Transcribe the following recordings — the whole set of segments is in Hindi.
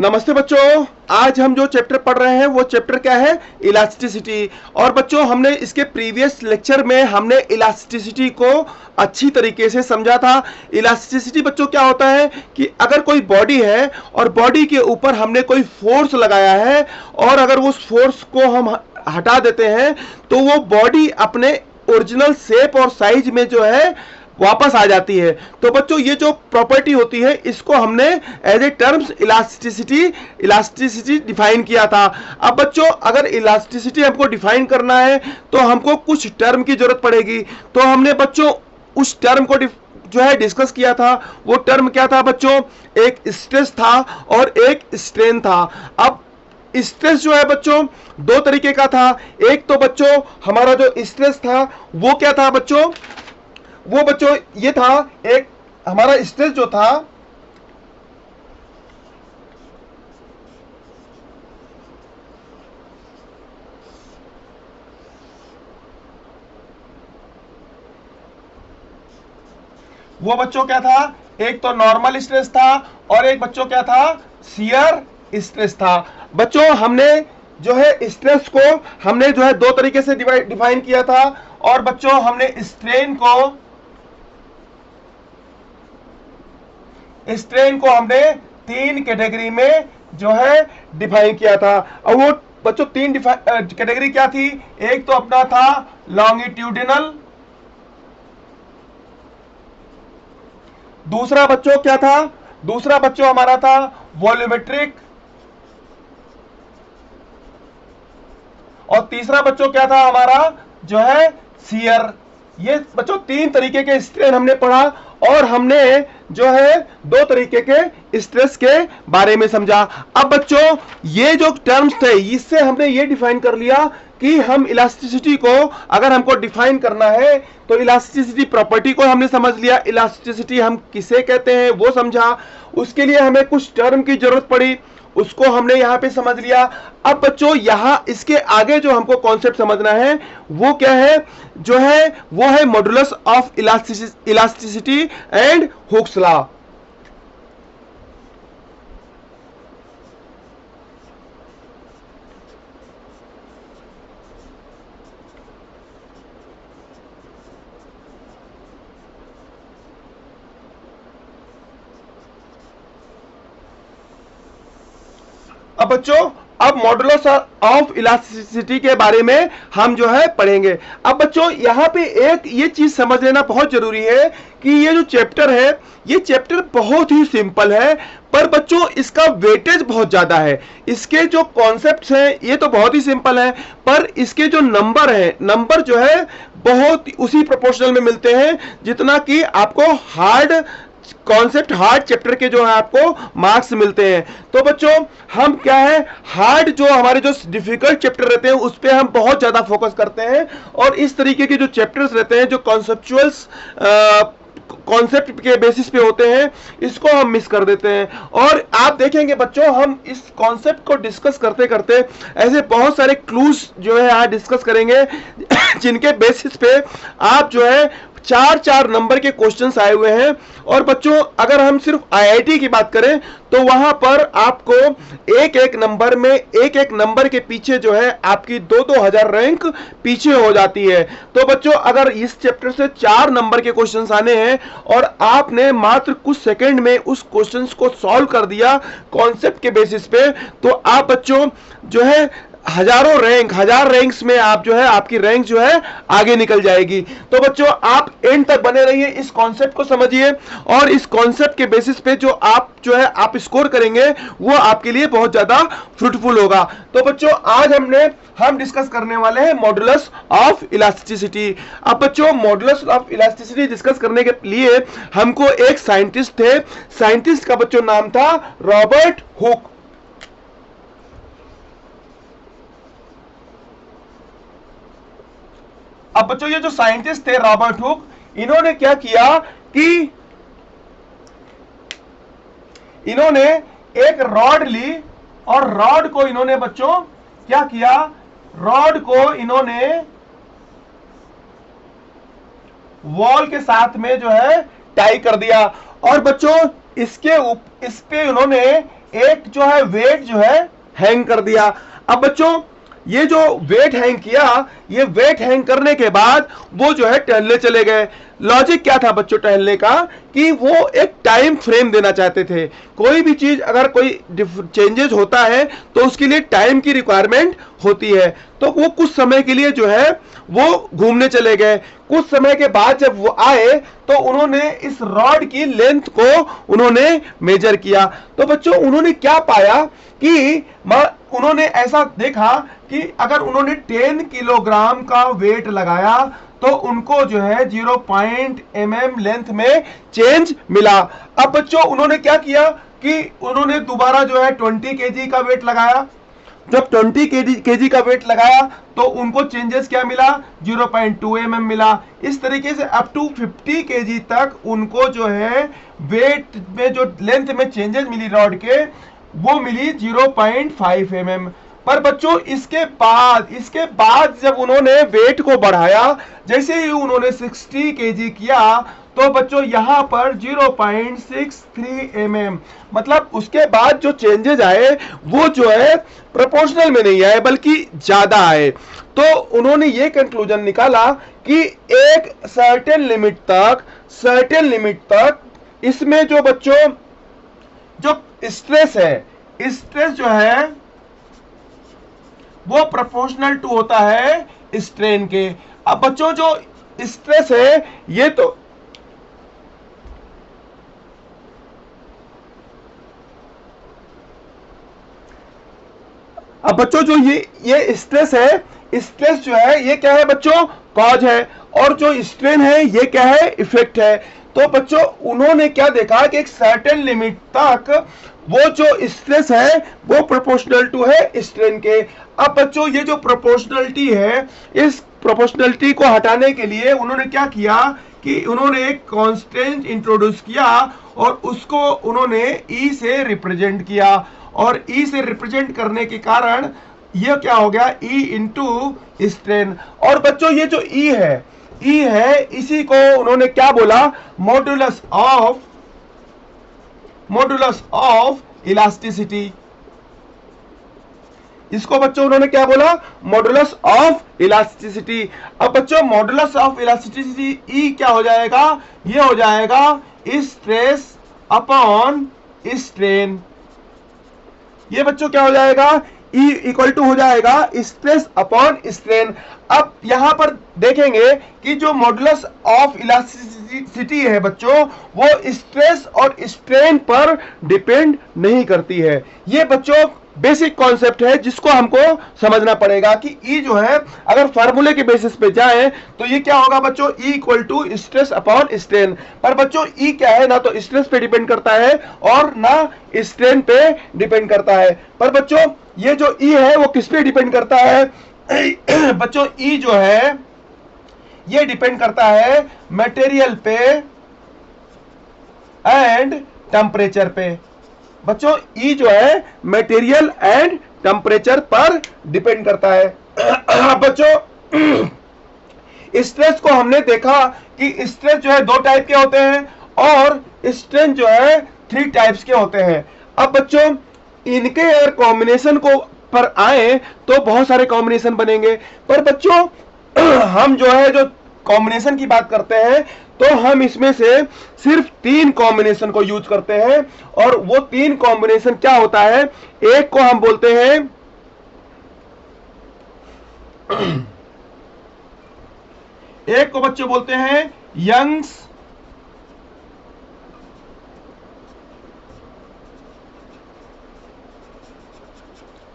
नमस्ते बच्चों, आज हम जो चैप्टर पढ़ रहे हैं वो चैप्टर क्या है? इलास्टिसिटी। और बच्चों हमने इसके प्रीवियस लेक्चर में हमने इलास्टिसिटी को अच्छी तरीके से समझा था। इलास्टिसिटी बच्चों क्या होता है कि अगर कोई बॉडी है और बॉडी के ऊपर हमने कोई फोर्स लगाया है और अगर उस फोर्स को हम हटा देते हैं तो वो बॉडी अपने ओरिजिनल शेप और साइज में जो है वापस आ जाती है। तो बच्चों ये जो प्रॉपर्टी होती है इसको हमने as a terms elasticity define किया था। अब बच्चों अगर इलास्टिसिटी हमको डिफाइन करना है तो हमको कुछ टर्म की जरूरत पड़ेगी। तो हमने बच्चों उस टर्म को जो है डिस्कस किया था। वो टर्म क्या था बच्चों? एक स्ट्रेस था और एक स्ट्रेन था। अब स्ट्रेस जो है बच्चों दो तरीके का था। एक तो बच्चों हमारा जो स्ट्रेस था वो क्या था बच्चों? वो बच्चों ये था, एक हमारा स्ट्रेस जो था वो बच्चों क्या था? एक तो नॉर्मल स्ट्रेस था और एक बच्चों क्या था? शियर स्ट्रेस था। बच्चों हमने जो है स्ट्रेस को हमने जो है दो तरीके से डिफाइन किया था और बच्चों हमने स्ट्रेन को हमने तीन कैटेगरी में जो है डिफाइन किया था। और वो बच्चों तीन कैटेगरी क्या थी? एक तो अपना था लॉन्गिट्यूडिनल, दूसरा बच्चों क्या था? दूसरा बच्चों हमारा था वॉल्यूमेट्रिक, और तीसरा बच्चों क्या था हमारा? जो है शियर। ये बच्चों तीन तरीके के स्ट्रेन हमने पढ़ा और हमने जो है दो तरीके के स्ट्रेस के बारे में समझा। अब बच्चों ये जो टर्म्स थे इससे हमने ये डिफाइन कर लिया कि हम इलास्टिसिटी को अगर हमको डिफाइन करना है तो इलास्टिसिटी प्रॉपर्टी को हमने समझ लिया, इलास्टिसिटी हम किसे कहते हैं वो समझा। उसके लिए हमें कुछ टर्म की जरूरत पड़ी, उसको हमने यहां पे समझ लिया। अब बच्चों यहां इसके आगे जो हमको कॉन्सेप्ट समझना है वो क्या है? जो है वो है modulus of elasticity and Hooke's law. अब बच्चों अब मॉडुलस ऑफ इलास्टिसिटी के बारे में हम जो है पढ़ेंगे। अब बच्चों यहां पे एक ये चीज समझ लेना बहुत जरूरी है कि ये जो चैप्टर है ये चैप्टर बहुत ही सिंपल है पर बच्चों इसका वेटेज बहुत ज्यादा है। इसके जो कॉन्सेप्ट्स हैं ये तो बहुत ही सिंपल है पर इसके जो नंबर है, नंबर जो है बहुत उसी प्रोपोर्शनल में मिलते हैं जितना कि आपको हार्ड कॉन्सेप्ट, हार्ड चैप्टर के जो है आपको मार्क्स मिलते हैं। तो बच्चों हम क्या है, हार्ड जो हमारे जो डिफिकल्ट चैप्टर रहते हैं उस पर हम बहुत ज्यादा फोकस करते हैं और इस तरीके के जो चैप्टर्स रहते हैं जो कॉन्सेप्चुअल्स कॉन्सेप्ट के बेसिस पे होते हैं इसको हम मिस कर देते हैं। और आप देखेंगे बच्चों हम इस कॉन्सेप्ट को डिस्कस करते करते ऐसे बहुत सारे क्लूज जो है आज डिस्कस करेंगे जिनके बेसिस पे आप जो है चार नंबर के क्वेश्चंस आए हुए हैं। और बच्चों अगर हम सिर्फ आईआईटी की बात करें तो वहां पर आपको एक एक नंबर में एक एक नंबर के पीछे जो है आपकी 2-2 हजार रैंक पीछे हो जाती है। तो बच्चों अगर इस चैप्टर से 4 नंबर के क्वेश्चंस आने हैं और आपने मात्र कुछ सेकंड में उस क्वेश्चंस को सॉल्व कर दिया कॉन्सेप्ट के बेसिस पे तो आप बच्चों जो है हजार रैंक्स में आप जो है आपकी रैंक जो है आगे निकल जाएगी। तो बच्चों आप एंड तक बने रहिए, इस कॉन्सेप्ट को समझिए और इस कॉन्सेप्ट के बेसिस पे जो आप जो है आप स्कोर करेंगे वो आपके लिए बहुत ज्यादा फ्रूटफुल होगा। तो बच्चों आज हम डिस्कस करने वाले हैं मॉडुलस ऑफ इलास्टिसिटी। अब बच्चों मॉडुलस ऑफ इलास्टिसिटी डिस्कस करने के लिए हमको एक साइंटिस्ट थे, साइंटिस्ट का बच्चों नाम था रॉबर्ट हुक। अब बच्चों ये जो साइंटिस्ट थे रॉबर्ट हुक, इन्होंने क्या किया कि इन्होंने एक रॉड ली और रॉड को इन्होंने बच्चों क्या किया? रॉड को इन्होंने वॉल के साथ में जो है टाई कर दिया और बच्चों इस पे उन्होंने एक जो है वेट जो है हैंग कर दिया। अब बच्चों ये जो वेट हैंग किया, ये वेट हैंग करने के बाद वो जो है टहलने चले गए। लॉजिक क्या था बच्चों टहलने का, कि वो एक टाइम फ्रेम देना चाहते थे। कोई भी चीज अगर कोई चेंजेस होता है तो उसके लिए टाइम की रिक्वायरमेंट होती है। तो वो कुछ समय के लिए जो है वो घूमने चले गए। कुछ समय के बाद जब वो आए तो उन्होंने इस रॉड की लेंथ को उन्होंने मेजर किया। तो बच्चों उन्होंने क्या पाया कि उन्होंने ऐसा देखा कि अगर उन्होंने 10 किलोग्राम का वेट लगाया तो उनको जो है 0.mm लेंथ में चेंज मिला। अब बच्चों उन्होंने क्या किया कि उन्होंने दोबारा जो है 20 केजी का वेट लगाया। जब 20 केजी का वेट लगाया तो उनको चेंजेस क्या मिला, 0.2 mm मिला। इस तरीके से अप टू 50 केजी तक उनको जो है वेट में जो लेंथ में चेंजेस मिली रॉड के, वो मिली 0.5 mm। पर बच्चों इसके बाद जब उन्होंने वेट को बढ़ाया, जैसे ही उन्होंने 60 केजी किया तो बच्चों यहां पर 0.63 mm, मतलब उसके बाद जो चेंजेस आए वो जो है प्रोपोर्शनल में नहीं आए बल्कि ज्यादा आए। तो उन्होंने ये कंक्लूजन निकाला कि एक सर्टेन लिमिट तक इसमें जो बच्चों जो स्ट्रेस है, स्ट्रेस जो है वो प्रोपोर्शनल टू होता है स्ट्रेन के। अब बच्चों जो स्ट्रेस है ये तो अब बच्चों जो ये स्ट्रेस है, स्ट्रेस जो है ये क्या है बच्चों, कॉज है, और जो स्ट्रेन है ये क्या है, इफेक्ट है। तो बच्चों उन्होंने क्या देखा कि एक सर्टेन लिमिट तक वो जो स्ट्रेस है वो प्रोपोर्शनल टू है स्ट्रेन के। अब बच्चों ये जो प्रोपोर्शनलिटी है, इस प्रोपोर्शनलिटी को हटाने के लिए उन्होंने क्या किया कि उन्होंने एक कांस्टेंट इंट्रोड्यूस किया और उसको उन्होंने ई से रिप्रेजेंट किया, और ई से रिप्रेजेंट करने के कारण ये क्या हो गया, ई इंटू स्ट्रेन। और बच्चों ये जो ई है इसी को उन्होंने क्या बोला, मॉडुलस ऑफ इलास्टिसिटी। इसको बच्चों उन्होंने क्या बोला, मॉडुलस ऑफ इलास्टिसिटी। अब बच्चों मॉडुलस ऑफ इलास्टिसिटी ई क्या हो जाएगा, ये हो जाएगा स्ट्रेस अपॉन स्ट्रेन। ये बच्चों क्या हो जाएगा, E इक्वल टू हो जाएगा स्ट्रेस अपॉन स्ट्रेन। अब यहां पर देखेंगे कि जो मॉडुलस ऑफ इलास्टिसिटी है बच्चों, वो स्ट्रेस और स्ट्रेन पर डिपेंड नहीं करती है। ये बच्चों बेसिक कॉन्सेप्ट है जिसको हमको समझना पड़ेगा कि E जो है अगर फार्मूले के बेसिस पे जाए तो ये क्या होगा बच्चों, E equal to stress upon strain. पर बच्चों E क्या है, ना तो स्ट्रेस पे डिपेंड करता है और ना स्ट्रेन पे डिपेंड करता है। पर बच्चों ये जो E है वो किस पे डिपेंड करता है बच्चों, E जो है ये डिपेंड करता है मटेरियल पे एंड टेम्परेचर पे। बच्चों E जो है मटेरियल एंड टेम्परेचर पर डिपेंड करता है। बच्चों स्ट्रेस को हमने देखा कि स्ट्रेस जो है 2 टाइप के होते हैं और स्ट्रेन जो है 3 टाइप्स के होते हैं। अब बच्चों इनके अगर कॉम्बिनेशन को पर आए तो बहुत सारे कॉम्बिनेशन बनेंगे, पर बच्चों हम जो है जो कॉम्बिनेशन की बात करते हैं तो हम इसमें से सिर्फ 3 कॉम्बिनेशन को यूज करते हैं। और वो 3 कॉम्बिनेशन क्या होता है, एक को हम बोलते हैं एक को बच्चे बोलते हैं यंग्स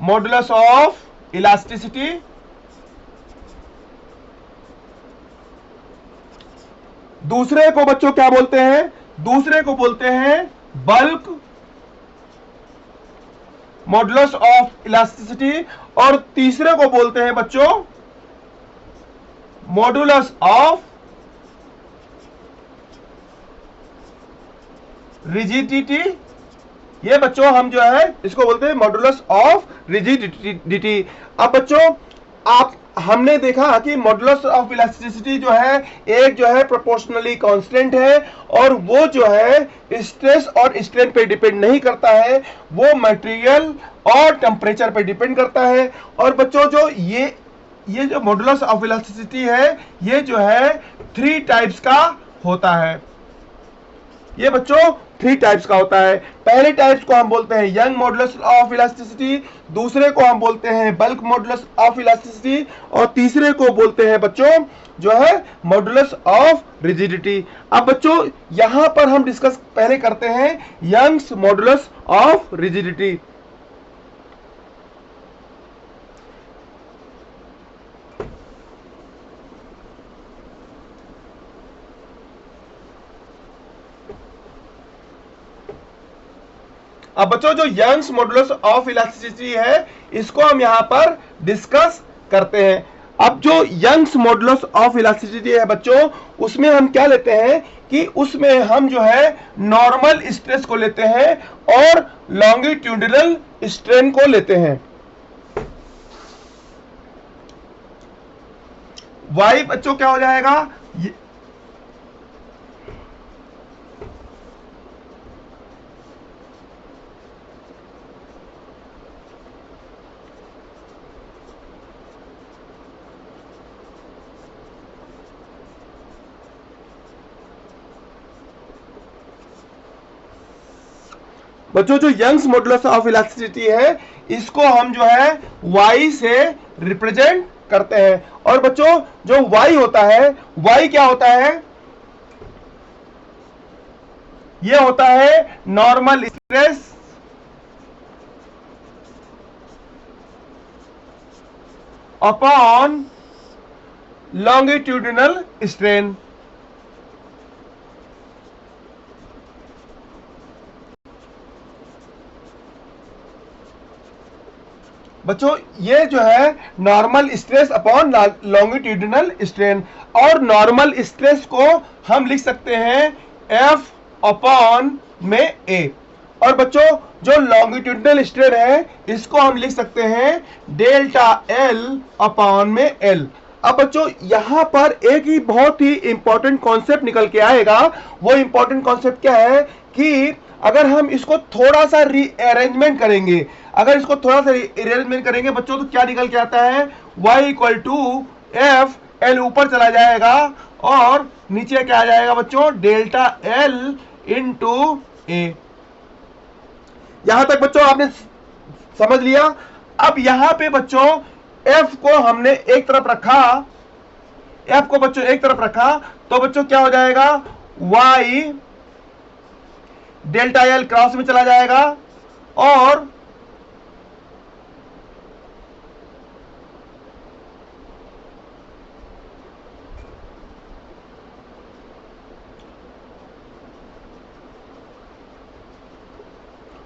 मॉडुलस ऑफ इलास्टिसिटी, दूसरे को बच्चों क्या बोलते हैं, दूसरे को बोलते हैं बल्क मॉडुलस ऑफ इलास्टिसिटी, और तीसरे को बोलते हैं बच्चों मॉडुलस ऑफ रिजिडिटी। ये बच्चों हम जो है इसको बोलते हैं मॉडुलस ऑफ रिजिडिटी। अब बच्चों आप हमने देखा कि मॉडुलस ऑफ इलास्टिसिटी जो है एक जो है प्रोपोर्शनली कांस्टेंट है और वो जो है स्ट्रेस और स्ट्रेन पे डिपेंड नहीं करता है, वो मटेरियल और टेम्परेचर पे डिपेंड करता है। और बच्चों जो ये जो मॉडुलस ऑफ इलास्टिसिटी है ये जो है 3 टाइप्स का होता है। ये बच्चों 3 टाइप्स का होता है। पहले टाइप्स को हम बोलते हैं यंग मॉडुलस ऑफ इलास्टिसिटी, दूसरे को हम बोलते हैं बल्क मॉडुलस ऑफ इलास्टिसिटी और तीसरे को बोलते हैं बच्चों जो है मॉडुलस ऑफ रिजिडिटी। अब बच्चों यहां पर हम डिस्कस पहले करते हैं यंग्स मॉडुलस ऑफ रिजिडिटी। अब बच्चों जो यंग्स मॉडुलस ऑफ इलास्टिसिटी है इसको हम यहां पर डिस्कस करते हैं। अब जो यंग्स मॉडुलस ऑफ इलास्टिसिटी है बच्चों उसमें हम क्या लेते हैं कि उसमें हम जो है नॉर्मल स्ट्रेस को लेते हैं और लॉन्गिट्यूडिनल स्ट्रेन को लेते हैं। वाई बच्चों क्या हो जाएगा, बच्चों जो यंग्स मॉडुलस ऑफ इलास्टिसिटी है इसको हम जो है y से रिप्रेजेंट करते हैं। और बच्चों जो y होता है, y क्या होता है, ये होता है normal stress upon longitudinal strain. बच्चों ये जो है normal stress upon longitudinal strain, और नॉर्मल स्ट्रेस को हम लिख सकते हैं F अपॉन में A। और बच्चों जो लॉन्गिट्यूडिनल स्ट्रेन है इसको हम लिख सकते हैं डेल्टा L अपॉन में L। अब बच्चों यहां पर एक ही बहुत ही इंपॉर्टेंट कॉन्सेप्ट निकल के आएगा। वो इंपॉर्टेंट कॉन्सेप्ट क्या है कि अगर हम इसको थोड़ा सा रीअरेंजमेंट करेंगे, अगर इसको थोड़ा सा रीअरेंजमेंट करेंगे बच्चों तो क्या निकल के आता है, y equal to F, L ऊपर चला जाएगा और नीचे क्या आ जाएगा बच्चों, डेल्टा एल इंटू ए। यहां तक बच्चों आपने समझ लिया। अब यहां पे बच्चों f को हमने एक तरफ रखा, f को बच्चों एक तरफ रखा तो बच्चों क्या हो जाएगा, y डेल्टा एल क्रॉस में चला जाएगा और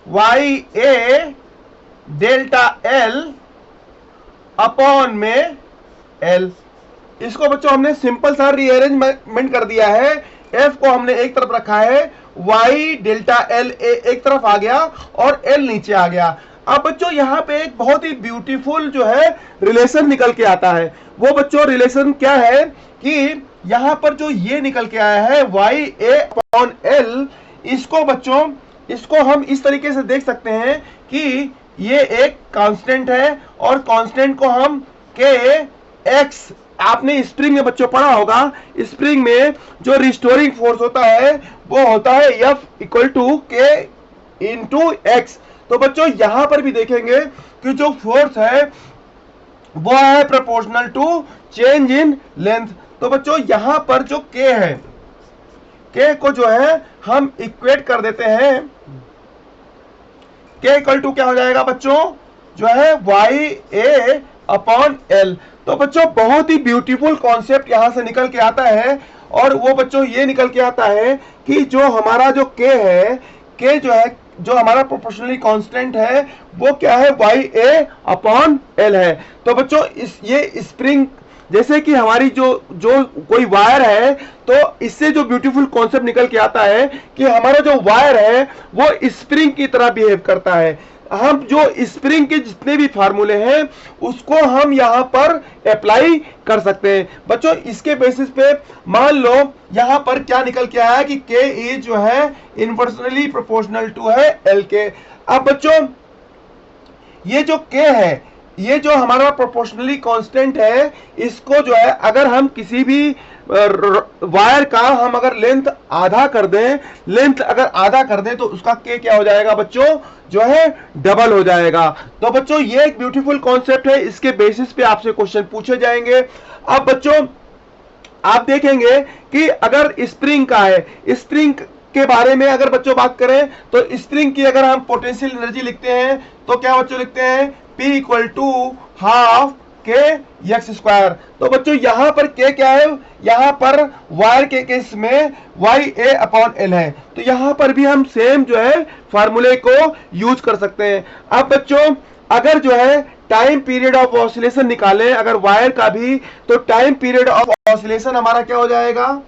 y a delta L upon में l। इसको बच्चों हमने सिंपल सा रीअरेंजमेंट कर दिया है। f को हमने एक तरफ रखा है, y डेल्टा एल एक तरफ आ गया और l नीचे आ गया। अब बच्चों यहां पे एक बहुत ही ब्यूटीफुल जो है रिलेशन निकल के आता है। वो बच्चों रिलेशन क्या है कि यहां पर जो ये निकल के आया है y a अपॉन l, इसको बच्चों इसको हम इस तरीके से देख सकते हैं कि ये एक कांस्टेंट है और कांस्टेंट को हम के एक्स, आपने स्प्रिंग में बच्चों पढ़ा होगा, स्प्रिंग में जो रिस्टोरिंग फोर्स होता है वो होता है एफ इक्वल टू के इंटू एक्स। तो बच्चों यहां पर भी देखेंगे कि जो फोर्स है वो है proportional to change in length. तो बच्चों यहां पर जो के है, के को जो है हम इक्वेट कर देते हैं, के इक्वल टू क्या हो जाएगा बच्चों, जो है वाई ए अपॉन एल। तो बच्चों बहुत ही ब्यूटीफुल कॉन्सेप्ट यहां से निकल के आता है और वो बच्चों ये निकल के आता है कि जो हमारा जो के है, के जो है जो हमारा प्रोपोर्शनली कांस्टेंट है वो क्या है, वाई ए अपॉन एल है। तो बच्चों ये स्प्रिंग जैसे कि हमारी जो जो कोई वायर है, तो इससे जो ब्यूटीफुल कॉन्सेप्ट निकल के आता है कि हमारा जो वायर है वो स्प्रिंग की तरह बिहेव करता है। हम जो स्प्रिंग के जितने भी फार्मूले हैं उसको हम यहां पर अप्लाई कर सकते हैं। बच्चों इसके बेसिस पे मान लो यहां पर क्या निकल के आया कि K इज जो है इनवर्सली प्रोपोर्शनल टू है L के। अब बच्चों ये जो K है, ये जो हमारा प्रोपोर्शनली कांस्टेंट है, इसको जो है अगर हम किसी भी वायर का हम अगर लेंथ आधा कर दें, लेंथ अगर आधा कर दें तो उसका K क्या हो जाएगा बच्चों, जो है डबल हो जाएगा। तो बच्चों ये एक ब्यूटीफुल कॉन्सेप्ट है, इसके बेसिस पे आपसे क्वेश्चन पूछे जाएंगे। अब बच्चों आप देखेंगे कि अगर स्प्रिंग का है, स्प्रिंग के बारे में अगर बच्चों बात करें तो स्प्रिंग की अगर हम पोटेंशियल एनर्जी लिखते हैं तो क्या बच्चों लिखते हैं, P equal to half K x square. तो बच्चों यहां पर K क्या है, यहां पर वायर के केस में YA अपॉन L है, तो यहां पर भी हम सेम जो है फार्मूले को यूज कर सकते हैं। अब बच्चों अगर जो है टाइम पीरियड ऑफ ऑसिलेशन निकालें अगर वायर का भी, तो टाइम पीरियड ऑफ ऑसिलेशन हमारा क्या हो जाएगा,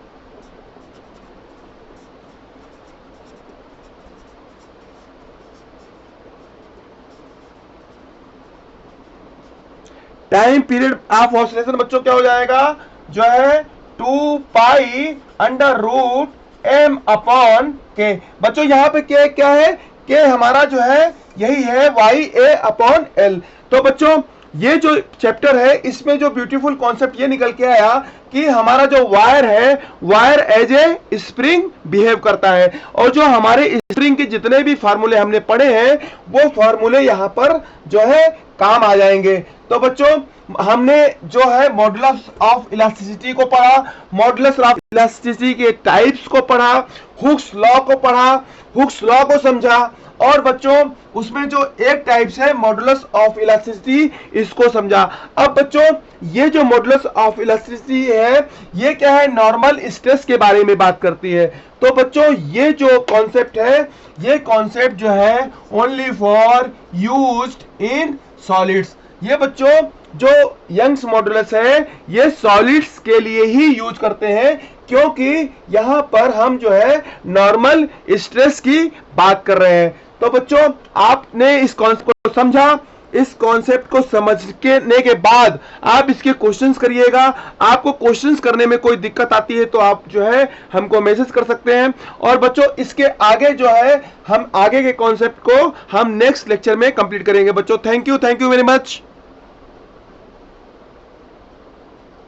टाइम पीरियड ऑफ ऑसिलेशन बच्चों क्या हो जाएगा, जो है 2 pi under root m upon K। बच्चों यहाँ पे K क्या है, K हमारा जो है यही है YA अपॉन L। तो बच्चों ये जो चैप्टर है इसमें जो ब्यूटीफुल कॉन्सेप्ट ये निकल के आया कि हमारा जो वायर है, wire as a spring behave करता है, और जो हमारे स्प्रिंग के जितने भी फार्मूले हमने पढ़े हैं वो फार्मूले यहाँ पर जो है काम आ जाएंगे। तो बच्चों हमने जो है मॉडुलस ऑफ इलास्टिसिटी को पढ़ा, मॉडुलस ऑफ इलास्टिसिटी के टाइप्स को पढ़ा, हुक्स लॉ को पढ़ा, हुक्स लॉ को समझा, और बच्चों उसमें जो एक टाइप्स है मॉडुलस ऑफ इलास्टिसिटी, इसको समझा। अब बच्चों ये जो मॉडुलस ऑफ इलास्टिसिटी है ये क्या है, नॉर्मल स्ट्रेस के बारे में बात करती है। तो बच्चों ये जो कॉन्सेप्ट है, ये कॉन्सेप्ट जो है only for used in solids. ये बच्चों जो यंग्स मॉडुलस है ये सॉलिड्स के लिए ही यूज करते हैं, क्योंकि यहां पर हम जो है नॉर्मल स्ट्रेस की बात कर रहे हैं। तो बच्चों आपने इस कॉन्सेप्ट को समझा, इस कॉन्सेप्ट को समझने के बाद आप इसके क्वेश्चंस करिएगा। आपको क्वेश्चंस करने में कोई दिक्कत आती है तो आप जो है हमको मैसेज कर सकते हैं। और बच्चों इसके आगे जो है हम आगे के कॉन्सेप्ट को हम नेक्स्ट लेक्चर में कंप्लीट करेंगे। बच्चों थैंक यू वेरी मच।